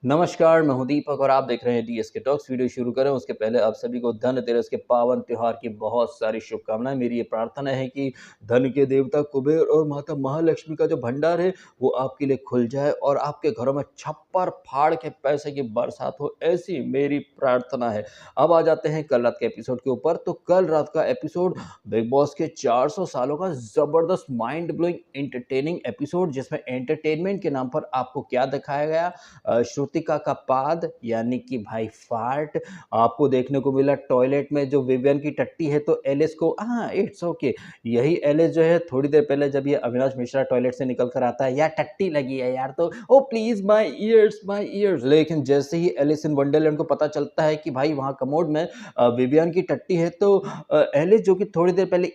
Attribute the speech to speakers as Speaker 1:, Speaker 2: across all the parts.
Speaker 1: नमस्कार, मैं हूँ दीपक और आप देख रहे हैं डीएसके टॉक्स। वीडियो शुरू करें उसके पहले आप सभी को धनतेरस के पावन त्योहार की बहुत सारी शुभकामनाएं। मेरी ये प्रार्थना है कि धन के देवता कुबेर और माता महालक्ष्मी का जो भंडार है वो आपके लिए खुल जाए और आपके घरों में छप्पर फाड़ के पैसे की बरसात हो, ऐसी मेरी प्रार्थना है। अब आ जाते हैं कल रात के एपिसोड के ऊपर। तो कल रात का एपिसोड बिग बॉस के 400 सालों का जबरदस्त माइंड ब्लोइंग एंटरटेनिंग एपिसोड, जिसमें एंटरटेनमेंट के नाम पर आपको क्या दिखाया गया। श्रुतिका का पाद यानी कि भाई फार्ट आपको देखने को मिला। टॉयलेट में जो विवियन की टट्टी है तो एलिस को हाँ इट्स ओके, यही एलिस जो है थोड़ी देर पहले जब ये अविनाश मिश्रा टॉयलेट से निकल कर आता है, यार टट्टी लगी है यार, तो ओ प्लीज माय ईयर्स। लेकिन जैसे ही एलिस इन वंडरलैंड को पता चलता है कि भाई वहाँ कमोड में विवियन की टट्टी है, तो एलिस जो कि थोड़ी देर पहले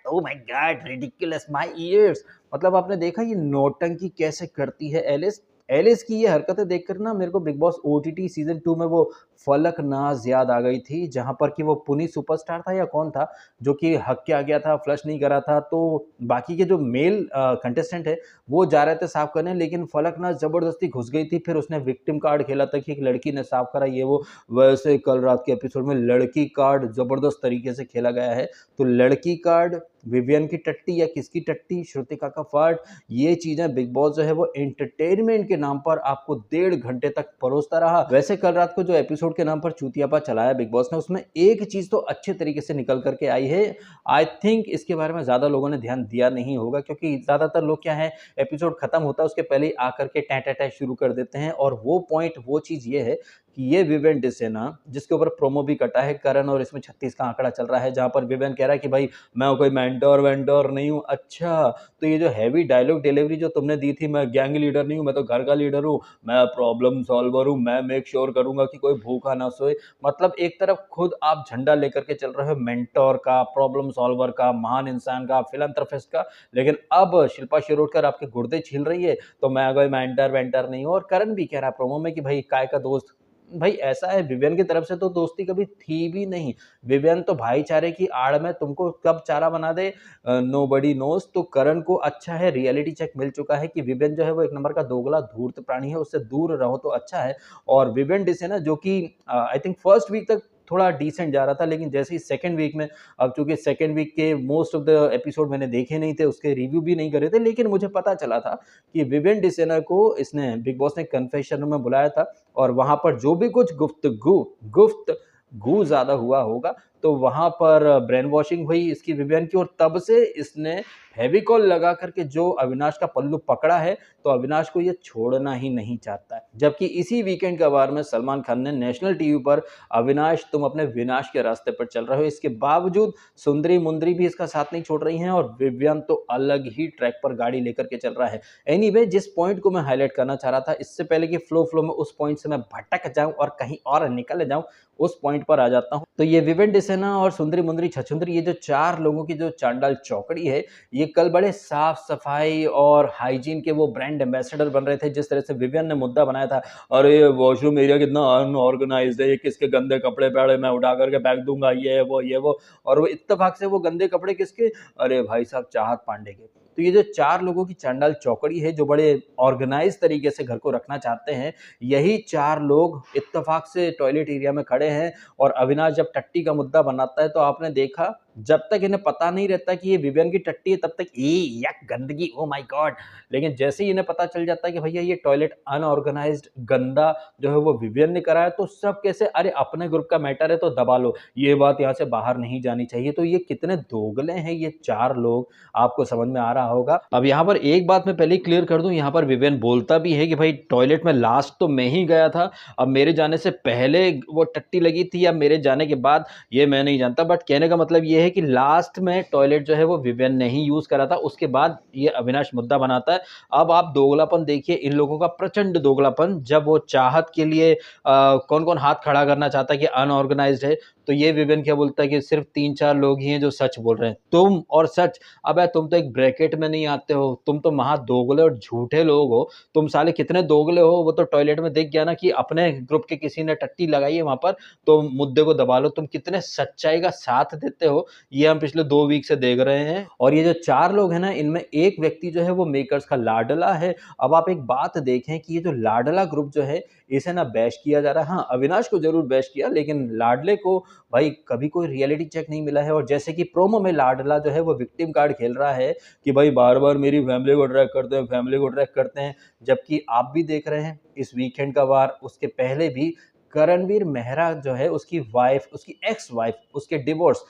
Speaker 1: oh my God ridiculous my years, मतलब आपने देखा ये नौटंकी कैसे करती है एलिस। एलिस की ये हरकतें देखकर ना मेरे को बिग बॉस ओटीटी सीजन 2 में वो फलक नाज याद आ गई थी, जहां पर कि वो पुनी सुपरस्टार था या कौन था जो कि हक के आ गया था, फ्लश नहीं करा था, तो बाकी के जो मेल कंटेस्टेंट है वो जा रहे थे साफ करने, लेकिन फलक नाज जबरदस्ती घुस गई थी। फिर उसने विक्टिम कार्ड खेला था कि एक लड़की ने साफ करा ये वो। वैसे कल रात के एपिसोड में लड़की कार्ड जबरदस्त तरीके से खेला गया है। तो लड़की कार्ड, विवियन की टट्टी या किसकी टट्टी, श्रुतिका का फार्ट, ये चीजें बिग बॉस जो है वो एंटरटेनमेंट के नाम पर आपको 1.5 घंटे तक परोसता रहा। वैसे कल रात को जो एपिसोड के नाम पर चूतियापा चलाया बिग बॉस ने, उसमें एक चीज तो अच्छे तरीके से निकल करके आई है। आई थिंक इसके बारे में ज्यादा लोगों ने ध्यान दिया नहीं होगा, क्योंकि ज्यादातर लोग क्या है, एपिसोड खत्म होता है उसके पहले ही आकर के टैं शुरू कर देते हैं। और वो पॉइंट, वो चीज ये है कि ये विवेन डिसेना जिसके ऊपर प्रोमो भी कटा है करण, और इसमें 36 का आंकड़ा चल रहा है, जहां पर विवेन कह रहा है कि भाई मैं कोई मेंटोर वेंटोर नहीं हूँ। अच्छा, तो ये जो हैवी डायलॉग डिलीवरी जो तुमने दी थी, मैं गैंग लीडर नहीं हूँ, मैं तो घर का लीडर हूँ, मैं प्रॉब्लम सॉल्वर हूँ, मैं मेक श्योर करूंगा कि कोई भूखा ना सोए। मतलब एक तरफ खुद आप झंडा लेकर के चल रहे हो मेंटोर का, प्रॉब्लम सॉल्वर का, महान इंसान का, फिलंथ्रोपिस्ट का, लेकिन अब शिल्पा शिरोडकर आपके गुर्दे छील रही है तो मैं कोई मेंटर वेंटर नहीं हूँ। और करण भी कह रहा है प्रोमो में कि भाई काय का दोस्त। भाई ऐसा है, विवियन की तरफ से तो दोस्ती कभी थी भी नहीं। विवियन तो भाईचारे की आड़ में तुमको कब चारा बना दे नोबडी नोस। तो करण को अच्छा है, रियलिटी चेक मिल चुका है कि विवियन जो है वो एक नंबर का दोगला धूर्त प्राणी है, उससे दूर रहो तो अच्छा है। और विवियन डिसेना जो कि आई थिंक फर्स्ट वीक तक थोड़ा डिसेंट जा रहा था, लेकिन जैसे ही सेकंड वीक में, अब चूंकि सेकंड वीक के मोस्ट ऑफ द एपिसोड मैंने देखे नहीं थे, उसके रिव्यू भी नहीं करे थे, लेकिन मुझे पता चला था कि विवियन डिसेना को इसने बिग बॉस ने कन्फेशन में बुलाया था, और वहां पर जो भी कुछ गुफ्तगू ज्यादा हुआ होगा, तो वहां पर ब्रेन वॉशिंग हुई इसकी विवियन की, और तब से इसने फेविकॉल लगा करके जो अविनाश का पल्लू पकड़ा है, तो अविनाश को ये छोड़ना ही नहीं चाहता है। जबकि इसी वीकेंड का वार में सलमान खान ने नेशनल टीवी पर अविनाश तुम अपने विनाश के रास्ते पर चल रहे हो, इसके बावजूद सुंदरी मुंदरी भी इसका साथ नहीं छोड़ रही हैं, और विवियन तो अलग ही ट्रैक पर गाड़ी लेकर के चल रहा है। एनीवे, जिस पॉइंट को मैं हाईलाइट करना चाह रहा था, इससे पहले कि फ्लो में उस पॉइंट से मैं भटक जाऊं और कहीं और निकल जाऊं, उस पॉइंट पर आ जाता हूं। तो ये विवेन डिसेना और सुंदरी मुंदरी छछुंदरी, ये जो 4 लोगों की जो चांडाल चौकड़ी है, ये कल बड़े साफ सफाई और हाइजीन के वो ब्रांड एम्बेसडर बन रहे थे। जिस तरह से विवियन ने मुद्दा बनाया था, अरे ये वॉशरूम एरिया कितना अनऑर्गेनाइज्ड है, ये किसके गंदे कपड़े पड़े, मैं उठा करके फेंक दूंगा, ये वो। और वो इत्तेफाक से वो गंदे कपड़े किसके, अरे भाई साहब चाहत पांडे के। तो ये जो 4 लोगों की चांडाल चौकड़ी है, जो बड़े ऑर्गेनाइज तरीके से घर को रखना चाहते हैं, यही 4 लोग इत्तेफाक से टॉयलेट एरिया में खड़े हैं। और अविनाश जब टट्टी का मुद्दा बनाता है, तो आपने देखा जब तक इन्हें पता नहीं रहता कि ये विवियन की टट्टी है, तब तक यक गंदगी, ओ माय गॉड। लेकिन जैसे ही इन्हें पता चल जाता है कि भैया ये टॉयलेट अनऑर्गेनाइज्ड गंदा जो है वो विवियन ने कराया, तो सब कैसे, अरे अपने ग्रुप का मैटर है तो दबा लो, ये बात यहाँ से बाहर नहीं जानी चाहिए। तो ये कितने दोगले हैं ये 4 लोग, आपको समझ में आ रहा होगा। अब यहाँ पर एक बात मैं पहले ही क्लियर कर दूं, यहाँ पर विवियन बोलता भी है कि भाई टॉयलेट में लास्ट तो मैं ही गया था, अब मेरे जाने से पहले वो टट्टी लगी थी या मेरे जाने के बाद, ये मैं नहीं जानता। बट कहने का मतलब ये है कि लास्ट में टॉयलेट जो है वो विवियन ने ही यूज करा था, उसके बाद ये अविनाश मुद्दा बनाता है। अब आप दोगलापन देखिए, इन लोगों का प्रचंड दोगलापन, जब वो चाहत के लिए कौन कौन हाथ खड़ा करना चाहता है कि अनऑर्गेनाइज्ड है, तो ये विवेन क्या बोलता है कि सिर्फ 3-4 लोग ही हैं जो सच बोल रहे हैं, तुम और सच। अब तुम तो एक ब्रैकेट में नहीं आते हो, तुम तो महा दोगले और झूठे लोग हो। तुम साले कितने दोगले हो, वो तो टॉयलेट में देख गया ना कि अपने ग्रुप के किसी ने टट्टी लगाई है वहां पर, तो मुद्दे को दबा लो। तुम कितने सच्चाई का साथ देते हो, ये हम पिछले 2 वीक से देख रहे हैं। और ये जो 4 लोग हैं ना, इनमें एक व्यक्ति जो है वो मेकर्स का लाडला है। अब आप एक बात देखें कि ये जो लाडला ग्रुप जो है, इसे ना बैश किया जा रहा है। हाँ, अविनाश को ज़रूर बैश किया, लेकिन लाडले को भाई कभी कोई रियलिटी चेक नहीं मिला है। और जैसे कि प्रोमो में लाडला जो है वो विक्टिम कार्ड खेल रहा है कि भाई बार-बार मेरी फैमिली को ट्रैक करते हैं, फैमिली को ट्रैक करते हैं। जबकि आप भी देख रहे हैं इस वीकेंड का वार, उसके पहले भी करणवीर मेहरा जो है, उसकी वाइफ, उसकी एक्स वाइफ, उसके डिवोर्स,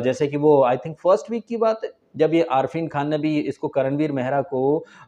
Speaker 1: जैसे कि वो आई थिंक फर्स्ट वीक की बात है, जब ये आरफीन खान ने भी इसको, करणवीर मेहरा को,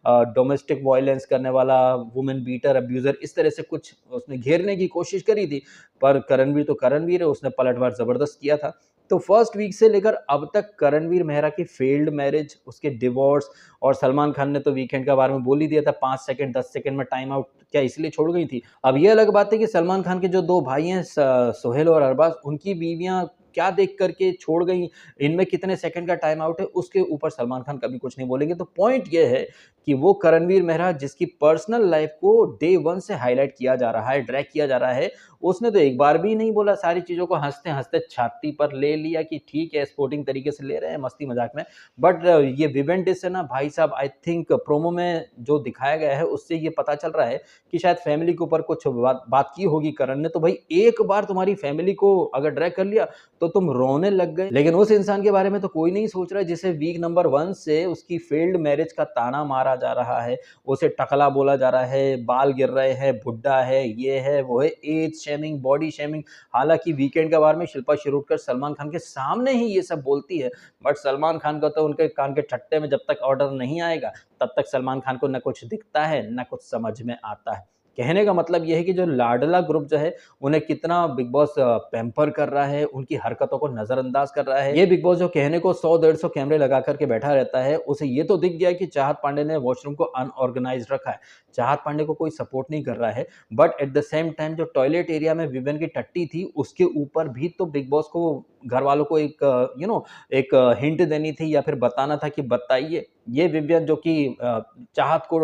Speaker 1: डोमेस्टिक वायलेंस करने वाला, वुमेन बीटर, अब्यूज़र, इस तरह से कुछ उसने घेरने की कोशिश करी थी। पर करणवीर तो करणवीर है, उसने पलटवार ज़बरदस्त किया था। तो फर्स्ट वीक से लेकर अब तक करणवीर मेहरा की फेल्ड मैरिज, उसके डिवोर्स, और सलमान खान ने तो वीकेंड के बारे में बोल ही दिया था, 5 सेकंड 10 सेकंड में टाइम आउट क्या इसलिए छोड़ गई थी। अब ये अलग बात है कि सलमान खान के जो 2 भाई हैं, सोहेल और अरबाज़, उनकी बीवियाँ क्या देख कर के छोड़ गई, इनमें कितने सेकंड का टाइम आउट है, उसके ऊपर सलमान खान कभी कुछ नहीं बोलेंगे। तो पॉइंट ये है कि वो करणवीर मेहरा जिसकी पर्सनल लाइफ को डे 1 से हाईलाइट किया जा रहा है, ड्रैग किया जा रहा है, उसने तो एक बार भी नहीं बोला, सारी चीज़ों को हँसते-हँसते छाती पर ले लिया कि ठीक है, स्पोर्टिंग तरीके से ले रहे हैं, मस्ती मज़ाक में। बट ये विवेंटिस से ना भाई साहब, आई थिंक प्रोमो में जो दिखाया गया है उससे ये पता चल रहा है कि शायद फैमिली के ऊपर कुछ बात की होगी करण ने। तो भाई एक बार तुम्हारी फैमिली को अगर ड्रैग कर लिया तो तुम रोने लग गए। लेकिन उस इंसान के बारे में तो कोई नहीं सोच रहा जिसे वीक नंबर 1 से उसकी फेल्ड मैरिज का ताना मारा जा रहा है, उसे टकला बोला जा रहा है, बाल गिर रहे हैं, बुड्ढा है, ये है, वो है, एज शेमिंग, बॉडी शेमिंग। हालाँकि वीकेंड के बारे में शिल्पा शिरोडकर सलमान खान के सामने ही ये सब बोलती है, बट सलमान खान का तो उनके कान के छट्टे में जब तक ऑर्डर नहीं आएगा, तब तक सलमान खान को ना कुछ दिखता है, ना कुछ समझ में आता है। कहने का मतलब ये है कि जो लाडला ग्रुप जो है, उन्हें कितना बिग बॉस पैम्पर कर रहा है, उनकी हरकतों को नज़रअंदाज कर रहा है। ये बिग बॉस जो कहने को 100-150 कैमरे लगा कर के बैठा रहता है, उसे ये तो दिख गया कि चाहत पांडे ने वॉशरूम को अनऑर्गेनाइज्ड रखा है। चाहत पांडे को कोई सपोर्ट नहीं कर रहा है, but at the same time जो टॉयलेट एरिया में विवेन की टट्टी थी, उसके ऊपर भी तो बिग बॉस को, घर वालों को एक एक हिंट देनी थी या फिर बताना था कि बताइए, ये विवियन जो कि चाहत को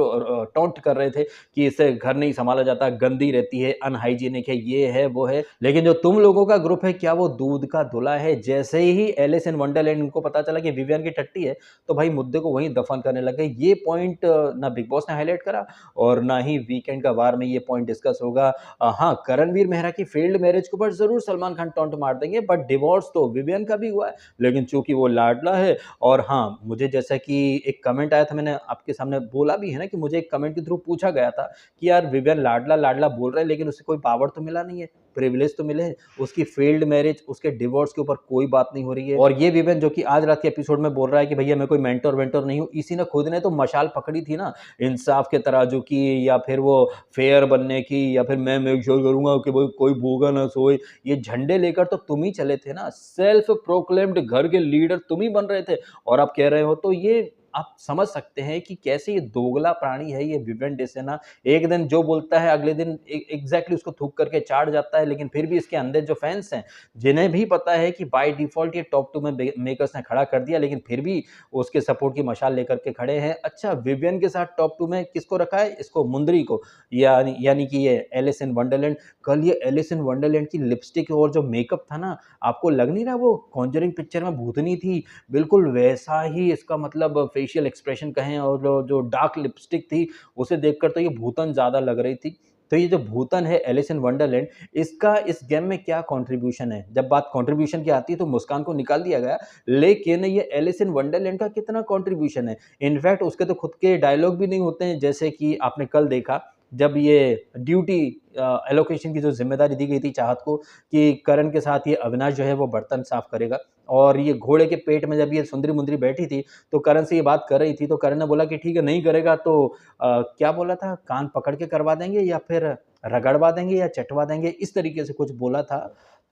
Speaker 1: टॉन्ट कर रहे थे कि इससे घर नहीं संभाला जाता, गंदी रहती है, अनहाइजीनिक है, ये है, वो है। लेकिन जो तुम लोगों का ग्रुप है, क्या वो दूध का धुला है? जैसे ही एलिस इन वंडरलैंड इनको पता चला कि विवियन की टट्टी है, तो भाई मुद्दे को वहीं दफन करने लग गए। ये पॉइंट ना बिग बॉस ने हाईलाइट करा और ना ही वीकेंड का वार में ये पॉइंट डिस्कस होगा। हाँ, करणवीर मेहरा की फेल्ड मैरिज के ऊपर ज़रूर सलमान खान टॉन्ट मार देंगे, बट डिवोर्स तो विवियन का भी हुआ है, लेकिन चूँकि वो लाडला है। और हाँ, मुझे जैसा कि एक कमेंट आया था, मैंने आपके सामने बोला भी है ना कि मुझे एक कमेंट के थ्रू पूछा गया था कि यार विवियन लाडला-लाडला बोल रहा है, लेकिन उसे कोई पावर तो मिला नहीं है, प्रिविलेज तो मिले हैं। उसकी फेल्ड मैरिज, उसके डिवोर्स के ऊपर कोई बात नहीं हो रही है। और ये विवियन जो कि आज रात के एपिसोड में बोल रहा है कि भैया मैं कोई मेंटर-वेंटर नहीं हूँ, इसी ने खुद ने तो मशाल पकड़ी थी ना, इंसाफ के तराजू की, या फिर वो फेयर बनने की, या फिर मैं मेक श्योर करूँगा कि भाई कोई भूखा ना सोए। ये झंडे लेकर तो तुम ही चले थे ना, सेल्फ प्रोक्लेम्ड घर के लीडर तुम ही बन रहे थे, और आप कह रहे हो, तो ये आप समझ सकते हैं कि कैसे ये दोगला प्राणी है ये विवेन डिसेना। एक दिन जो बोलता है, अगले दिन एग्जैक्टली उसको थूक करके चाट जाता है। लेकिन फिर भी इसके अंदर जो फैंस हैं, जिन्हें भी पता है कि बाय डिफॉल्ट ये टॉप 2 में मेकर्स ने खड़ा कर दिया, लेकिन फिर भी उसके सपोर्ट की मशाल लेकर के खड़े हैं। अच्छा, विवियन के साथ टॉप 2 में किसको रखा है? इसको, मुंदरी को, यानी कि ये एलिस इन वंडरलैंड। कल ये एलिस इन वंडरलैंड की लिपस्टिक और जो मेकअप था ना, आपको लग नहीं रहा वो कॉन्जरिंग पिक्चर में भूतनी थी? बिल्कुल वैसा ही इसका मतलब फेशियल एक्सप्रेशन कहें, और जो डार्क लिपस्टिक थी, उसे देखकर तो ये भूतन ज़्यादा लग रही थी। तो ये जो भूतन है एलिस इन वंडरलैंड, इसका इस गेम में क्या कंट्रीब्यूशन है? जब बात कंट्रीब्यूशन की आती है तो मुस्कान को निकाल दिया गया, लेकिन ये एलिस इन वंडरलैंड का कितना कंट्रीब्यूशन है? इनफैक्ट उसके तो खुद के डायलॉग भी नहीं होते हैं, जैसे कि आपने कल देखा जब ये ड्यूटी एलोकेशन की जो ज़िम्मेदारी दी गई थी चाहत को कि करण के साथ ये अविनाश जो है वो बर्तन साफ करेगा, और ये घोड़े के पेट में जब ये सुंदरी-मुंदरी बैठी थी, तो करण से ये बात कर रही थी, तो करण ने बोला कि ठीक है, नहीं करेगा तो क्या बोला था? कान पकड़ के करवा देंगे, या फिर रगड़वा देंगे, या चटवा देंगे, इस तरीके से कुछ बोला था।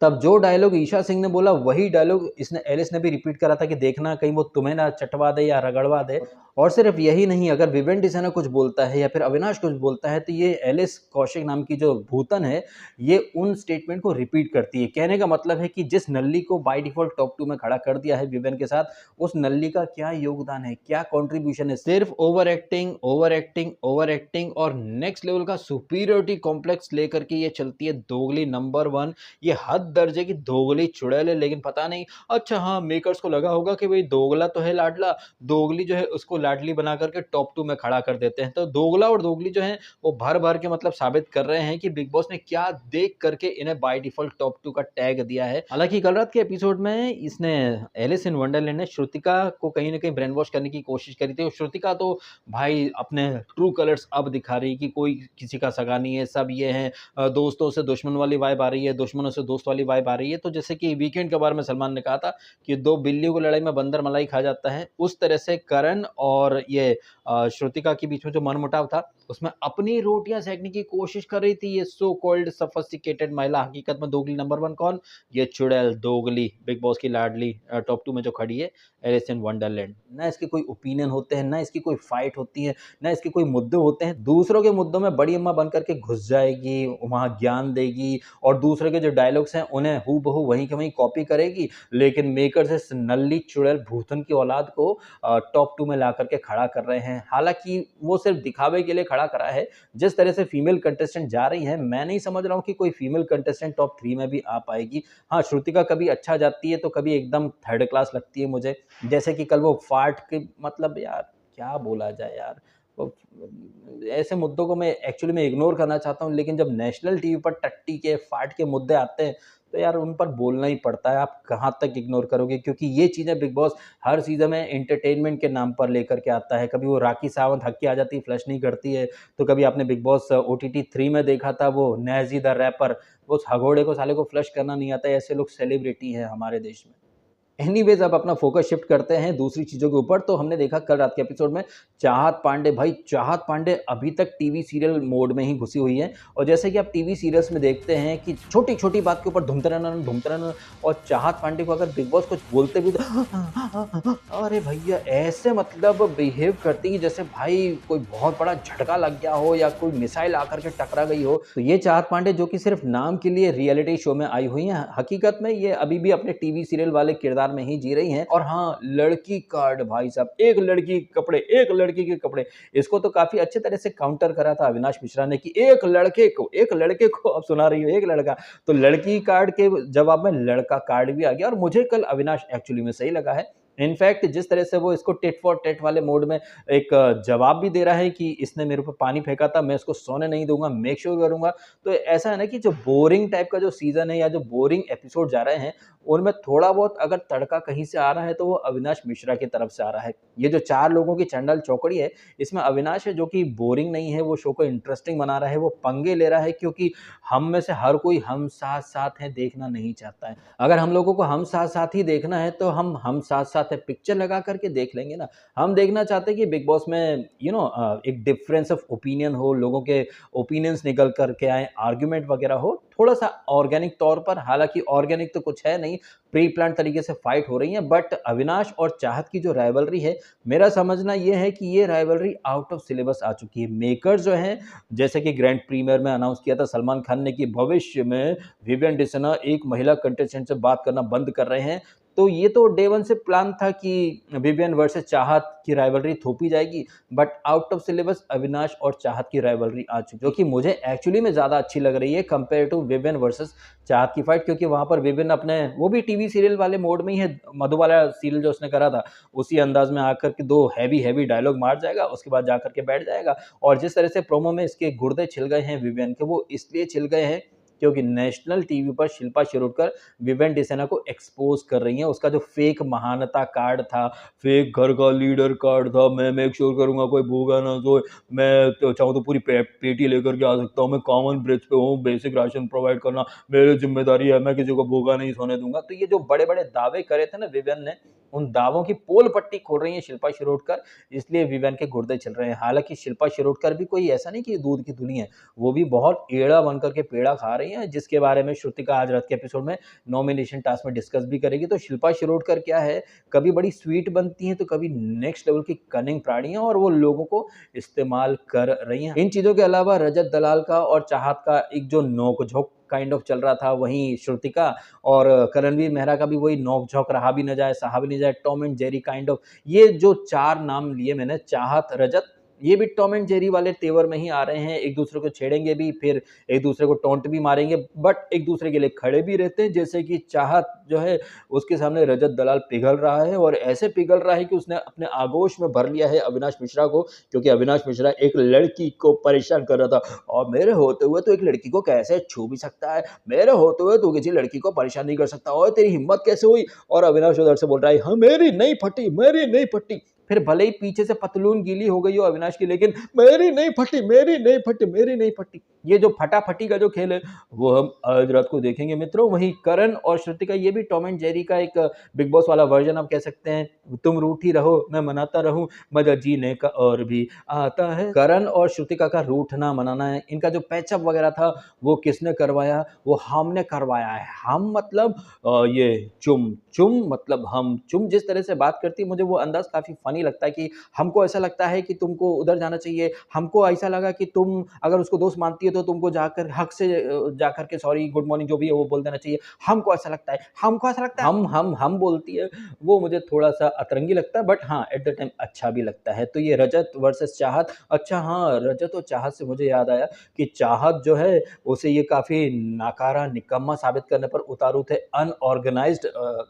Speaker 1: तब जो डायलॉग ईशा सिंह ने बोला, वही डायलॉग इसने, एलिस ने भी रिपीट करा था कि देखना कहीं वो तुम्हें ना चटवा दे या रगड़वा दे। और सिर्फ यही नहीं, अगर विवेन डिसेना कुछ बोलता है या फिर अविनाश कुछ बोलता है तो ये एलिस कौशिक नाम की जो भूतन है ये उन स्टेटमेंट को रिपीट करती है। कहने का मतलब है कि जिस नल्ली को बाय डिफ़ॉल्ट टॉप 2 में खड़ा कर दिया है विवेन के साथ, उस नल्ली का क्या योगदान है, क्या कंट्रीब्यूशन है। सिर्फ over acting, over acting, over acting और नेक्स्ट लेवल का सुपीरियरिटी कॉम्प्लेक्स लेकर के ये चलती है दोगली नंबर 1। ये हद दर्जे की दोगली चुड़ैल है, लेकिन पता नहीं, अच्छा हाँ, मेकर्स को लगा होगा कि भाई दोगला तो है लाडला, दोगली जो है उसको लाडली बना करके टॉप 2 में खड़ा कर देते हैं। तो दोगला और दोगली जो है वो भर-भर के मतलब साबित कर रहे हैं कि बिग बॉस ने क्या देख करके इन्हें बाय डिफ़ॉल्ट टॉप 2 का टैग दिया है। हालाँकि कल रात के एपिसोड में इसने एलिस इन वंडरलैंड ने श्रुतिका को कहीं न कहीं ब्रेन वॉश करने की कोशिश करी थी और श्रुतिका तो भाई अपने ट्रू कलर्स अब दिखा रही कि कोई किसी का सगा नहीं है, सब ये हैं, दोस्तों से दुश्मन वाली वाइब आ रही है, दुश्मनों से दोस्त वाली वाइब आ रही है। तो जैसे कि वीकेंड के बारे में सलमान ने कहा था कि 2 बिल्लियों की लड़ाई में बंदर मलाई खा जाता है, उस तरह से करण और ये श्रुतिका के बीच में जो मनमुटाव था, उसमें अपनी रोटियाँ सेकने की कोशिश कर रही थी ये सो कॉल्ड सोफिस्टिकेटेड महिला। हकीकत में दोगली नंबर 1 कौन? ये चुड़ैल दोगली, बिग बॉस की लाडली टॉप 2 में जो खड़ी है, एलिस इन वंडरलैंड। ना इसके कोई ओपिनियन होते हैं, ना इसकी कोई फाइट होती है, ना इसके कोई मुद्दे होते हैं। दूसरों के मुद्दों में बड़ी अम्मा बन करके घुस जाएगी, वहाँ ज्ञान देगी और दूसरे के जो डायलॉग्स हैं उन्हें हूबहू वहीं के वहीं कॉपी करेगी। लेकिन मेकर्स इस नल्ली चुड़ैल भूतन की औलाद को टॉप 2 में ला करके खड़ा कर रहे हैं। हालाँकि वो सिर्फ दिखावे के लिए खड़ा करा है। जिस तरह से फीमेल कंटेस्टेंट जा रही हैं, मैं नहीं समझ रहा हूँ कि कोई फीमेल कंटेस्टेंट टॉप 3 में भी आ पाएगी। हाँ, श्रुतिका कभी अच्छा जाती है तो कभी एकदम थर्ड क्लास लगती है मुझे। जैसे कि कल वो फाट के मतलब यार क्या बोला जाए यार। वो ऐसे मुद्दों को मैं एक्चुअली में इग्नोर करना चाहता हूँ, लेकिन जब नेशनल टीवी पर टट्टी के, फाट के मुद्दे आते हैं, तो यार उन पर बोलना ही पड़ता है। आप कहाँ तक इग्नोर करोगे? क्योंकि ये चीज़ें बिग बॉस हर सीज़न में एंटरटेनमेंट के नाम पर लेकर के आता है। कभी वो राखी सावंत हक के आ जाती है, फ्लश नहीं करती है, तो कभी आपने बिग बॉस ओटीटी 3 में देखा था वो नेज़ी द रैपर, उस हगौड़े को साले को फ्लश करना नहीं आता है। ऐसे लोग सेलिब्रिटी हैं हमारे देश में। एनीवेज़ अब अपना फ़ोकस शिफ्ट करते हैं दूसरी चीज़ों के ऊपर। तो हमने देखा कल रात के एपिसोड में चाहत पांडे, भाई चाहत पांडे अभी तक टीवी सीरियल मोड में ही घुसी हुई हैं और जैसे कि आप टीवी सीरियल्स में देखते हैं कि छोटी-छोटी बात के ऊपर धूम तनाना और चाहत पांडे को अगर बिग बॉस कुछ बोलते भी तो अरे भैया ऐसे मतलब बिहेव करती है जैसे भाई कोई बहुत बड़ा झटका लग गया हो या कोई मिसाइल आकर के टकरा गई हो। तो ये चाहत पांडे जो कि सिर्फ नाम के लिए रियलिटी शो में आई हुई हैं, हकीकत में ये अभी भी अपने टीवी सीरियल वाले किरदार में ही जी रही हैं। और हाँ, लड़की कार्ड भाई साहब, एक लड़की के कपड़े, एक लड़की के कपड़े, इसको तो काफी अच्छे तरह से काउंटर करा था अविनाश मिश्रा ने कि एक लड़के को अब सुना रही हो, एक लड़का। तो लड़की कार्ड के जवाब में लड़का कार्ड भी आ गया और मुझे कल अविनाश एक्चुअली में सही लगा है। इनफैक्ट जिस तरह से वो इसको टिट फॉर टेट वाले मोड में एक जवाब भी दे रहा है कि इसने मेरे ऊपर पानी फेंका था, मैं इसको सोने नहीं दूंगा, मेक श्योर करूंगा। तो ऐसा है ना कि जो बोरिंग टाइप का जो सीजन है या जो बोरिंग एपिसोड जा रहे हैं उनमें थोड़ा बहुत अगर तड़का कहीं से आ रहा है तो वो अविनाश मिश्रा की तरफ से आ रहा है। ये जो 4 लोगों की चंडाल चौकड़ी है, इसमें अविनाश है जो कि बोरिंग नहीं है, वो शो को इंटरेस्टिंग बना रहा है, वो पंगे ले रहा है क्योंकि हम में से हर कोई हम साथ-साथ हैं देखना नहीं चाहता है। अगर हम लोगों को हम साथ-साथ ही देखना है तो हम साथ-साथ है पिक्चर लगा कर के देख लेंगे ना। हम देखना चाहते हैं कि बिग बॉस में एक डिफरेंस ऑफ ओपिनियन हो, लोगों के ओपिनियंस निकल कर के आएँ, आर्गुमेंट वगैरह हो, थोड़ा-सा ऑर्गेनिक तौर पर, हालाँकि ऑर्गेनिक तो कुछ है नहीं, प्री प्लान्ड तरीके से फाइट हो रही है। बट अविनाश और चाहत की जो राइवलरी है, मेरा समझना ये है कि ये राइवलरी आउट ऑफ सिलेबस आ चुकी है। मेकर्स जो हैं, जैसे कि ग्रैंड प्रीमियर में अनाउंस किया था सलमान खान ने कि भविष्य में विवियन डिसना एक महिला कंटेस्टेंट से बात करना बंद कर रहे हैं। तो ये तो डे 1 से प्लान था कि विवियन वर्सेस चाहत की राइवलरी थोपी जाएगी, but out of syllabus Avinash और चाहत की राइवलरी आ चुकी है, जो कि मुझे एक्चुअली में ज़्यादा अच्छी लग रही है कंपेयर टू विवियन वर्सेस चाहत की फाइट। क्योंकि वहाँ पर विवियन अपने वो भी टीवी सीरियल वाले मोड में ही है, मधु वाला सीरियल जो उसने करा था उसी अंदाज में आकर के 2 हैवी डायलॉग मार जाएगा, उसके बाद जाकर के बैठ जाएगा। और जिस तरह से प्रोमो में इसके गुर्दे छिल गए हैं विवियन के, वो इसलिए छिल गए हैं क्योंकि नेशनल टीवी पर शिल्पा शिरोडकर विवेन डिसेना को एक्सपोज कर रही हैं। उसका जो फेक महानता कार्ड था, फेक घर का लीडर कार्ड था, मैं मेक श्योर करूंगा कोई भूखा ना सोए, मैं तो चाहूँ तो पूरी पेटी लेकर के आ सकता हूँ, मैं कॉमन ब्रिज पे हूँ, बेसिक राशन प्रोवाइड करना मेरी जिम्मेदारी है, मैं किसी को भूखा नहीं सोने दूंगा। तो ये जो बड़े बड़े दावे करे थे ना विवेन ने, उन दावों की पोल पट्टी खोल रही हैं शिल्पा शिरोडकर, इसलिए विवेन के गुर्दे चल रहे हैं। हालाँकि शिल्पा शिरोडकर भी कोई ऐसा नहीं कि दूध की धुली है, वो भी बहुत एड़ा बन कर के पेड़ा खा रही हैं, जिसके बारे में श्रुतिका आज रात के एपिसोड में नॉमिनेशन टास्क में डिस्कस भी करेगी। तो शिल्पा शिरोडकर क्या है, कभी बड़ी स्वीट बनती हैं, तो कभी नेक्स्ट लेवल की कनिंग प्राणी हैं और वो लोगों को इस्तेमाल कर रही हैं। इन चीज़ों के अलावा रजत दलाल का और चाहत का एक जो नोक-झोंक काइंड ऑफ चल रहा था, वहीं श्रुतिका और करणवीर मेहरा का भी वही नोक-झोंक रहा भी ना जाए, सहा भी नहीं जाए, Tom and Jerry kind of. ये जो 4 नाम लिए मैंने, चाहत, रजत, ये भी टॉम एंड जेरी वाले तेवर में ही आ रहे हैं। एक-दूसरे को छेड़ेंगे भी, फिर एक-दूसरे को टॉन्ट भी मारेंगे, बट एक-दूसरे के लिए खड़े भी रहते हैं। जैसे कि चाहत जो है, उसके सामने रजत दलाल पिघल रहा है और ऐसे पिघल रहा है कि उसने अपने आगोश में भर लिया है अविनाश मिश्रा को, क्योंकि अविनाश मिश्रा एक लड़की को परेशान कर रहा था और मेरे होते हुए तो एक लड़की को कैसे छू भी सकता है? मेरे होते हुए तू किसी लड़की को परेशान नहीं कर सकता और तेरी हिम्मत कैसे हुई? और अविनाश उधर से बोल रहा है, हाँ, मेरी नहीं फटी, मेरी नहीं फटी। फिर भले ही पीछे से पतलून गीली हो गई हो अविनाश की, लेकिन मेरी नहीं फटी, मेरी नहीं फटी, मेरी नहीं फटी। ये जो फटाफटी का जो खेल है, वो हम आज रात को देखेंगे मित्रों। वहीं करण और श्रुतिका, ये भी टॉम एंड जेरी का एक बिग बॉस वाला वर्जन आप कह सकते हैं। तुम रूठी रहो, मैं मनाता रहूं, मजा जीने का और भी आता है। करण और श्रुतिका का रूठना मनाना है। इनका जो पैचअप वगैरह था, वो किसने करवाया? वो हमने करवाया है। हम मतलब ये चुम चुम मतलब हम। चुम जिस तरह से बात करती है, मुझे वो अंदाज काफ़ी फ़नी लगता है कि हमको ऐसा लगता है कि तुमको उधर जाना चाहिए। हमको ऐसा लगा कि तुम अगर उसको दोस्त मानती हो तो तुमको जाकर हक से जाकर के सॉरी, गुड मॉर्निंग जो भी है वो बोल देना चाहिए। हमको ऐसा लगता है, हमको ऐसा लगता है, हम बोलती है, वो मुझे थोड़ा-सा अतरंगी लगता है, बट हाँ, एट द टाइम अच्छा भी लगता है। तो ये रजत वर्सेस चाहत। अच्छा हाँ, रजत और चाहत से मुझे याद आया कि चाहत जो है, उसे ये काफ़ी नाकारा, निकम्मा साबित करने पर उतारू थे, अनऑर्गेनाइज़्ड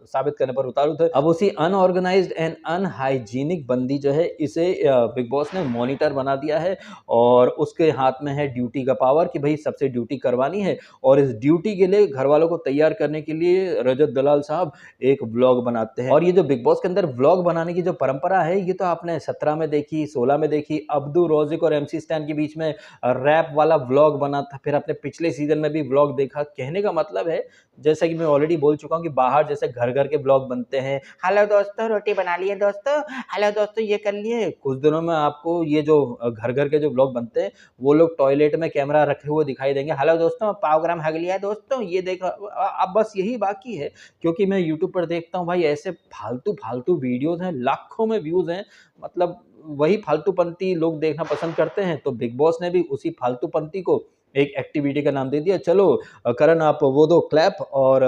Speaker 1: साबित करने पर उतारू थे। अब उसी अनऑर्गेनाइज़्ड एंड अनहाइजीनिक बंदी जो है, इसे बिग बॉस ने मॉनिटर बना दिया है और उसके हाथ में है ड्यूटी का पावर कि भई सबसे ड्यूटी करवानी है। और इस ड्यूटी के लिए घरवालों को तैयार करने के लिए रजत दलाल साहब एक व्लॉग बनाते हैं। और ये जो बिग बॉस के अंदर व्लॉग बनाने की जो परंपरा है, ये तो आपने 17 में देखी, 16 में देखी, अब्दू, रोज़िक और एमसी स्टैन के बीच में रैप वाला व्लॉग बना था, फिर आपने पिछले सीज़न में भी व्लॉग देखा। कहने का मतलब है, जैसा कि मैं ऑलरेडी बोल चुका हूँ कि बाहर जैसे घर-घर के व्लॉग बनते हैं, हेलो दोस्तों, रोटी बना लिए दोस्तों, हेलो दोस्तों, ये कर लिए। कुछ दिनों में आपको ये जो घर-घर के जो व्लॉग बनते हैं, वो लोग टॉयलेट में कैमरा रखे हुए दिखाई देंगे। हेलो दोस्तों, पाव ग्राम हग लिया है दोस्तों, ये देखो। अब बस यही बाकी है, क्योंकि मैं यूट्यूब पर देखता हूँ भाई, ऐसे फालतू-फालतू वीडियोज़ हैं, लाखों में व्यूज़ हैं, मतलब वही फालतूपंती लोग देखना पसंद करते हैं। तो बिग बॉस ने भी उसी फालतूपंती को एक एक्टिविटी का नाम दे दिया। चलो करण आप वो दो क्लैप, और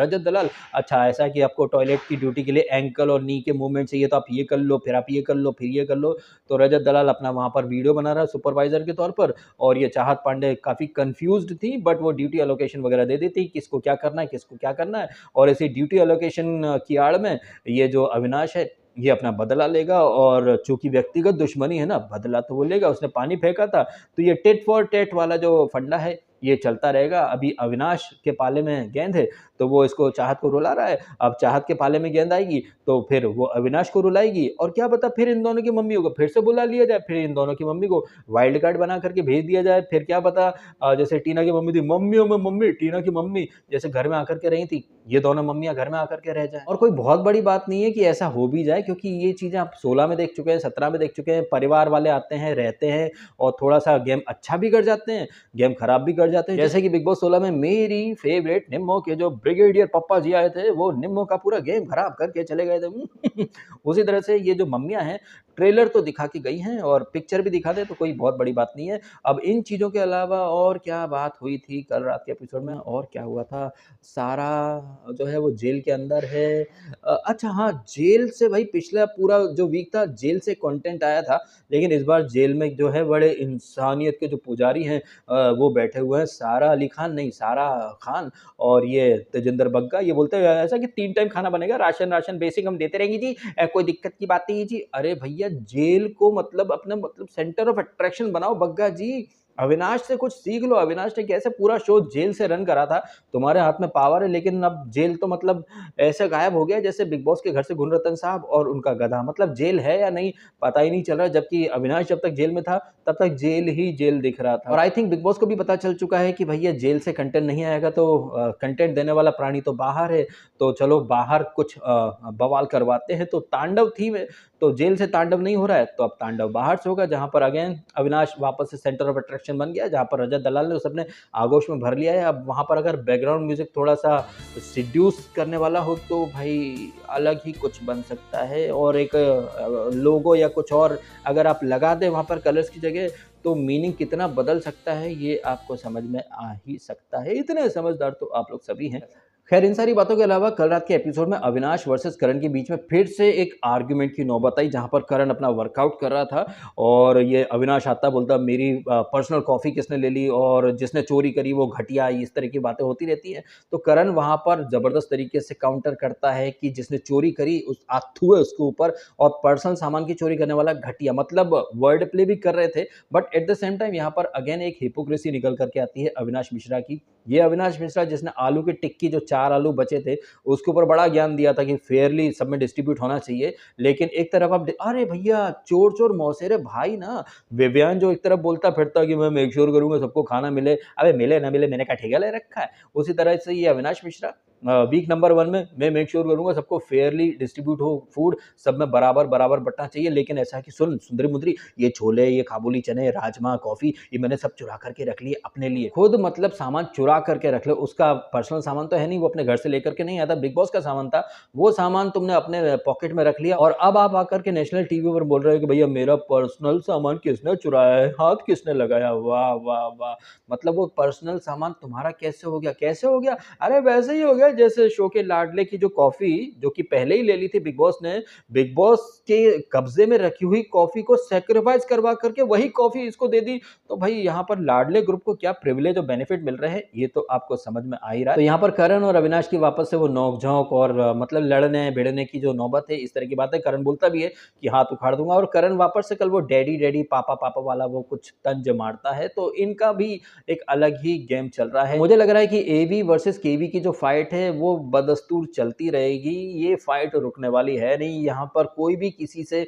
Speaker 1: रजत दलाल, अच्छा ऐसा है कि आपको टॉयलेट की ड्यूटी के लिए एंकल और नी के मूवमेंट चाहिए, तो आप ये कर लो, फिर आप ये कर लो, फिर ये कर लो। तो रजत दलाल अपना वहाँ पर वीडियो बना रहा है सुपरवाइज़र के तौर पर, और ये चाहत पांडे काफ़ी कन्फ्यूज़्ड थी, बट वो ड्यूटी एलोकेशन वगैरह दे देती, किसको क्या करना है, किसको क्या करना है। और इसी ड्यूटी एलोकेशन की आड़ में ये जो अविनाश है, ये अपना बदला लेगा, और चूँकि व्यक्तिगत दुश्मनी है ना, बदला तो वो लेगा, उसने पानी फेंका था, तो ये टिट फॉर टैट वाला जो फंडा है, ये चलता रहेगा। अभी अविनाश के पाले में गेंद है, तो वो इसको चाहत को रुला रहा है। अब चाहत के पाले में गेंद आएगी, तो फिर वो अविनाश को रुलाएगी, और क्या पता फिर इन दोनों की मम्मियों को फिर से बुला लिया जाए, फिर इन दोनों की मम्मी को वाइल्ड कार्ड बना करके भेज दिया जाए। फिर क्या पता जैसे टीना की मम्मी थी, मम्मियों में मम्मी, टीना की मम्मी जैसे घर में आकर के रही थी, ये दोनों मम्मियाँ घर में आकर के रह जाएँ। और कोई बहुत बड़ी बात नहीं है कि ऐसा हो भी जाए, क्योंकि ये चीज़ें आप 16 में देख चुके हैं, 17 में देख चुके हैं। परिवार वाले आते हैं, रहते हैं, और थोड़ा-सा गेम अच्छा भी कर जाते हैं, गेम खराब भी कर जाते हैं। जैसे कि बिग बॉस 16 में मेरी फेवरेट निम्मो के जो ब्रिगेडियर पप्पा जी आए थे, वो निम्मो का पूरा गेम खराब करके चले गए थे। उसी तरह से ये जो मम्मियाँ हैं, ट्रेलर तो दिखा के गई हैं, और पिक्चर भी दिखा दें तो कोई बहुत बड़ी बात नहीं है। अब इन चीज़ों के अलावा और क्या बात हुई थी कल रात के एपिसोड में, और क्या हुआ था? सारा जो है वो जेल के अंदर है। अच्छा हाँ, जेल से भाई पिछला पूरा जो वीक था, जेल से कंटेंट आया था, लेकिन इस बार जेल में जो है बड़े इंसानियत के जो पुजारी हैं, वो बैठे हुए हैं। सारा अली खान नहीं, सारा खान, और ये तेजिंदर बग्गा, ये बोलते हैं ऐसा कि 3 टाइम खाना बनेगा, राशन बेसिक हम देते रहेंगे जी, कोई दिक्कत की बात नहीं है जी। अरे भैया, जेल को मतलब अपना मतलब सेंटर ऑफ अट्रैक्शन बनाओ बग्गा जी। अविनाश से कुछ सीख लो। अविनाश ने कैसे पूरा शो जेल से रन करा था। तुम्हारे हाथ में पावर है, लेकिन अब जेल तो मतलब ऐसे गायब हो गया जैसे बिग बॉस के घर से गुणरत्न साहब और उनका गधा। मतलब जेल है या नहीं पता ही नहीं चल रहा, जबकि अविनाश जब तक जेल में था तब तक जेल ही जेल दिख रहा था। और आई थिंक बिग बॉस को भी पता चल चुका है कि भैया जेल से कंटेंट नहीं आएगा तो कंटेंट देने वाला प्राणी तो बाहर है, तो चलो बाहर कुछ बवाल करवाते हैं। तो तांडव थीम है, तो जेल से तांडव नहीं हो रहा है तो अब तांडव बाहर से होगा, जहां पर अगेन अविनाश वापस से सेंटर ऑफ अट्रैक्शन बन गया, जहां पर रजत दलाल ने उस अपने आगोश में भर लिया है। अब वहां पर अगर बैकग्राउंड म्यूजिक थोड़ा सा सिड्यूस करने वाला हो तो भाई अलग ही कुछ बन सकता है। और एक लोगो या कुछ और अगर आप लगा दें वहां पर कलर्स की जगह, तो मीनिंग कितना बदल सकता है ये आपको समझ में आ ही सकता है। इतने समझदार तो आप लोग सभी हैं। खैर इन सारी बातों के अलावा कल रात के एपिसोड में अविनाश वर्सेस करण के बीच में फिर से एक आर्ग्यूमेंट की नौबत आई, जहां पर करण अपना वर्कआउट कर रहा था और ये अविनाश आता बोलता मेरी पर्सनल कॉफ़ी किसने ले ली और जिसने चोरी करी वो घटिया, इस तरह की बातें होती रहती हैं। तो करण वहां पर ज़बरदस्त तरीके से काउंटर करता है कि जिसने चोरी करी उस आथू है उसके ऊपर, और पर्सनल सामान की चोरी करने वाला घटिया। मतलब वर्ड प्ले भी कर रहे थे, but at the same time यहाँ पर अगेन एक हिपोक्रेसी निकल करके आती है अविनाश मिश्रा की। ये अविनाश मिश्रा जिसने आलू की टिक्की जो 4 आलू बचे थे, उसके ऊपर बड़ा ज्ञान दिया था कि फेयरली सब में डिस्ट्रीब्यूट होना चाहिए। लेकिन एक तरफ आप अरे भैया चोर-चोर मौसेरे भाई ना, विवियान जो एक तरफ बोलता फिरता कि मैं मेक श्योर करूँगा सबको खाना मिले, अबे मिले ना मिले मैंने क्या ठेका ले रखा है? उसी तरह से ये अविनाश मिश्रा वीक नंबर 1 में मैं मेक श्योर करूँगा सबको फेयरली डिस्ट्रीब्यूट हो फूड, सब में बराबर-बराबर बँटना चाहिए। लेकिन ऐसा है कि सुन सुंदरी-मुंदरी, ये छोले, ये काबुली चने, राजमा, कॉफ़ी ये मैंने सब चुरा करके रख लिए अपने लिए। खुद मतलब सामान चुरा करके रख लो, उसका पर्सनल सामान तो है नहीं, वो अपने घर से लेकर के नहीं आया था, बिग बॉस का सामान था। वो सामान तुमने अपने पॉकेट में रख लिया और अब आप आकर के नेशनल टीवी पर बोल रहे हो कि भैया मेरा पर्सनल सामान किसने चुराया है? हाथ किसने लगाया? वाह, वाह, वाह! मतलब वो पर्सनल सामान तुम्हारा कैसे हो गया? कैसे हो गया? अरे वैसे ही हो गया जैसे शो के लाडले की जो कॉफ़ी, जो कि पहले ही ले ली थी बिग बॉस ने, बिग बॉस के कब्ज़े में रखी हुई कॉफ़ी को सैक्रिफाइस करवा करके वही कॉफ़ी इसको दे दी। तो भाई यहाँ पर लाडले ग्रुप को क्या प्रिविलेज और बेनिफिट मिल रहे हैं, ये तो आपको समझ में आ ही रहा है। तो यहाँ पर करण और अविनाश की वापस से वो नोक-झोंक और मतलब लड़ने-भिड़ने की जो नौबत है, इस तरह की बातें करण बोलता भी है कि हाथ उखाड़ दूँगा, और करण वापस से कल वो डैडी-डैडी, पापा-पापा वाला वो कुछ तंज मारता है। तो इनका भी एक अलग ही गेम चल रहा है। मुझे लग रहा है कि एवी वर्सेस केवी की जो फाइट है वो बदस्तूर चलती रहेगी। ये फाइट रुकने वाली है नहीं, यहाँ पर कोई भी किसी से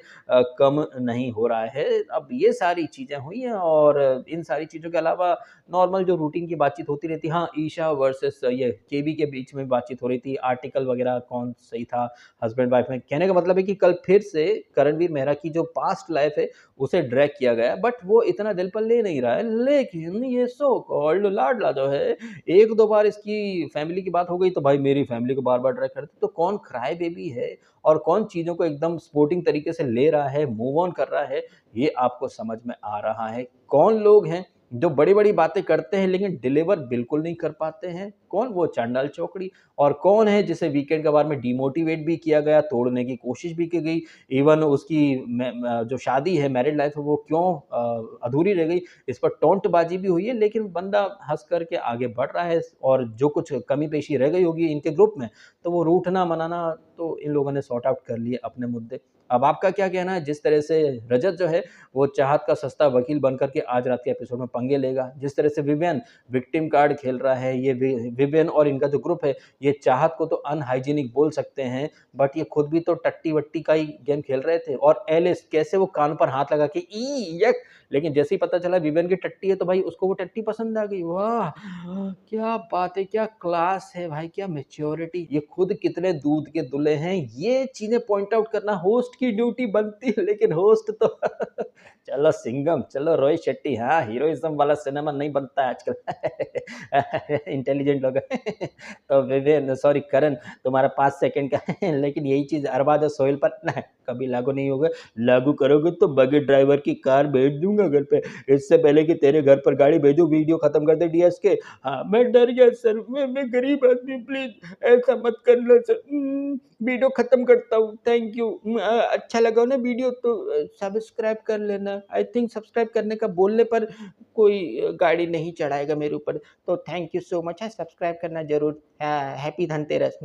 Speaker 1: कम नहीं हो रहा है। अब ये सारी चीज़ें हुई हैं और इन सारी चीज़ों के अलावा नॉर्मल जो रूटीन की बातचीत होती रहती है। हाँ, ईशा वर्सेस ये केवी के बीच में बातचीत हो रही थी, आर्टिकल वगैरह कौन सही था हस्बैंड वाइफ में। कहने का मतलब है कि कल फिर से करणवीर मेहरा की जो पास्ट लाइफ है उसे ड्रैग किया गया, बट वो इतना दिल पर ले नहीं रहा है। लेकिन ये सो कॉल्ड लाडला जो है, 1-2 बार इसकी फैमिली की बात हो गई तो भाई मेरी फैमिली को बार-बार ड्रैग करते। तो कौन क्राई बेबी है और कौन चीज़ों को एकदम स्पोर्टिंग तरीके से ले रहा है, मूव ऑन कर रहा है, ये आपको समझ में आ रहा है। कौन लोग हैं जो बड़ी-बड़ी बातें करते हैं लेकिन डिलीवर बिल्कुल नहीं कर पाते हैं? कौन वो चांडाल चौकड़ी, और कौन है जिसे वीकेंड के बारे में डिमोटिवेट भी किया गया, तोड़ने की कोशिश भी की गई। इवन उसकी जो शादी है, मैरिड लाइफ है, वो क्यों अधूरी रह गई, इस पर टोंटबाजी भी हुई है, लेकिन बंदा हँस कर के आगे बढ़ रहा है। और जो कुछ कमी-पेशी रह गई होगी इनके ग्रुप में, तो वो रूठना-मनाना तो इन लोगों ने सॉर्ट आउट कर लिए अपने मुद्दे। अब आपका क्या कहना है? जिस तरह से रजत जो है, वो चाहत का सस्ता वकील बन कर के आज रात के एपिसोड में पंगे लेगा। जिस तरह से विवियन विक्टिम कार्ड खेल रहा है, ये विवियन और इनका जो ग्रुप है, ये चाहत को तो अनहाइजीनिक बोल सकते हैं, बट ये खुद भी तो टट्टी-वट्टी का ही गेम खेल रहे थे। और एलिस कैसे वो कान पर हाथ लगा के ई यक, लेकिन जैसे ही पता चला विवियन की टट्टी है तो भाई उसको वो टट्टी पसंद आ गई। वाह! क्या बात है, क्या क्लास है भाई, क्या मैच्योरिटी। ये खुद कितने दूध के दूल्हे हैं, ये चीज़ें पॉइंट आउट करना होस्ट की ड्यूटी बनती है, लेकिन होस्ट तो चलो सिंघम, चलो रोहित शेट्टी, हाँ, हीरोइज़्म वाला सिनेमा नहीं बनता है आजकल। इंटेलिजेंट लोग हैं। तो विवेन सॉरी करण, तुम्हारा 5 सेकंड का है, लेकिन यही चीज़ अरबाज़ और सोहेल पर ना कभी लागू नहीं होगा। लागू करोगे तो बगैर ड्राइवर की कार भेज दूँगा घर पे। इससे पहले कि तेरे घर पर गाड़ी भेजूँ, वीडियो खत्म कर दे डीएसके। हाँ, मैं डर गया सर, मैं गरीब आदमी, प्लीज़ ऐसा मत करना सर। वीडियो खत्म करता हूँ, थैंक यू। अच्छा लगा हो ना वीडियो तो सब्सक्राइब कर लेना। आई थिंक सब्सक्राइब करने का बोलने पर कोई गाड़ी नहीं चढ़ाएगा मेरे ऊपर। तो थैंक यू सो मच, हाँ, सब्सक्राइब करना ज़रूर। हाँ, हैप्पी धनतेरस।